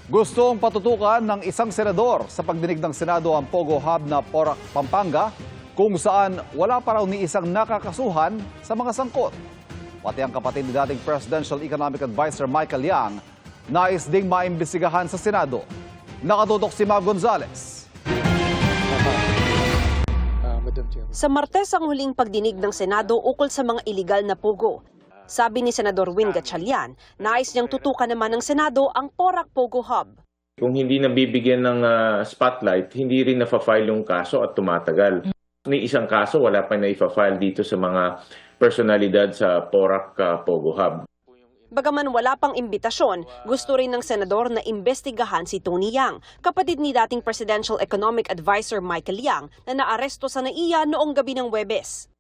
Gustong patutukan ng isang senador sa pagdinig ng Senado ang Pogo Hub na Porac, Pampanga, kung saan wala pa raw ni isang nakakasuhan sa mga sangkot. Pati ang kapatid ni dating Presidential Economic Advisor Michael Yang, nais ding maimbestigahan sa Senado. Nakatutok si Mav Gonzales. Sa Martes ang huling pagdinig ng Senado ukol sa mga iligal na pugo. Sabi ni Senador Win Gatchalian, nais niyang tutukan naman ng Senado ang Porac Pogo Hub. Kung hindi nabibigyan ng spotlight, hindi rin na-file yung kaso at tumatagal. May isang kaso, wala pa na i-file dito sa mga personalidad sa Porac Pogo Hub. Bagaman wala pang imbitasyon, gusto rin ng senador na imbestigahan si Tony Yang, kapatid ni dating Presidential Economic Advisor Michael Yang na naaresto sa NAIA noong gabi ng Huwebes.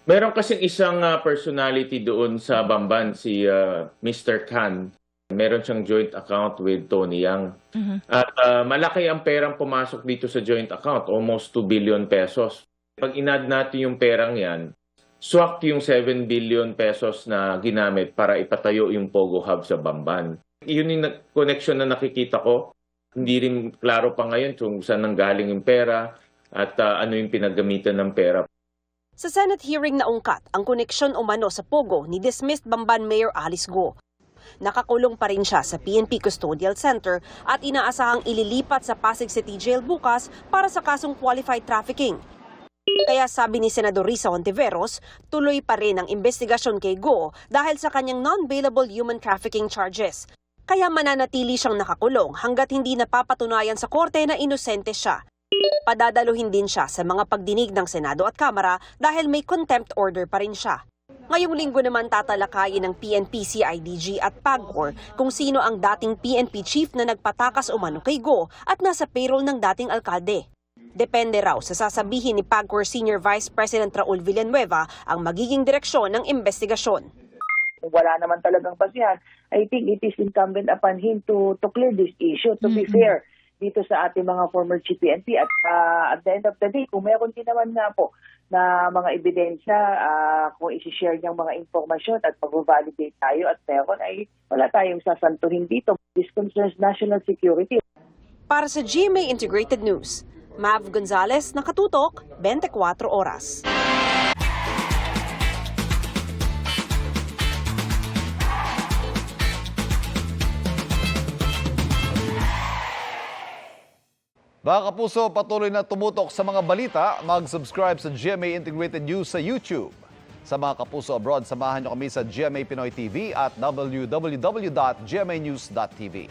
Meron kasing isang personality doon sa Bamban, si Mr. Khan. Meron siyang joint account with Tony Yang. At malaki ang perang pumasok dito sa joint account, almost 2 billion pesos. Pag inad natin yung perang yan, swak yung 7 billion pesos na ginamit para ipatayo yung Pogo Hub sa Bamban. Yun yung connection na nakikita ko. Hindi rin klaro pa ngayon kung saan nanggaling yung pera at ano yung pinaggamitan ng pera. Sa Senate hearing na ungkat ang koneksyon umano sa Pogo ni dismissed Bamban Mayor Alice Go. Nakakulong pa rin siya sa PNP Custodial Center at inaasahang ililipat sa Pasig City Jail bukas para sa kasong qualified trafficking. Kaya sabi ni Senador Risa Hontiveros, tuloy pa rin ang investigasyon kay Go dahil sa kanyang non-bailable human trafficking charges. Kaya mananatili siyang nakakulong hanggat hindi napapatunayan sa korte na inosente siya. Padadaluhin din siya sa mga pagdinig ng Senado at Kamara dahil may contempt order pa rin siya. Ngayong linggo naman tatalakayin ng PNP, CIDG at PAGCOR kung sino ang dating PNP chief na nagpatakas umano kay Go at nasa payroll ng dating alkalde. Depende raw sa sasabihin ni PAGCOR Senior Vice President Raul Villanueva ang magiging direksyon ng investigasyon. Kung wala naman talagang pasihan, I think it is incumbent upon him to clear this issue, to be fair dito sa ating mga former chief PNP. At at the end of the day, kung meron din naman nga po na mga ebidensya, kung isi-share niyang mga informasyon at pag-validate tayo at meron, ay wala tayong sasantuhin dito. This concerns national security. Para sa GMA Integrated News, Mav Gonzales, nakatutok, 24 oras. Mga kapuso, patuloy na tumutok sa mga balita, mag-subscribe sa GMA Integrated News sa YouTube. Sa mga kapuso abroad, samahan niyo kami sa GMA Pinoy TV at www.gmanews.tv.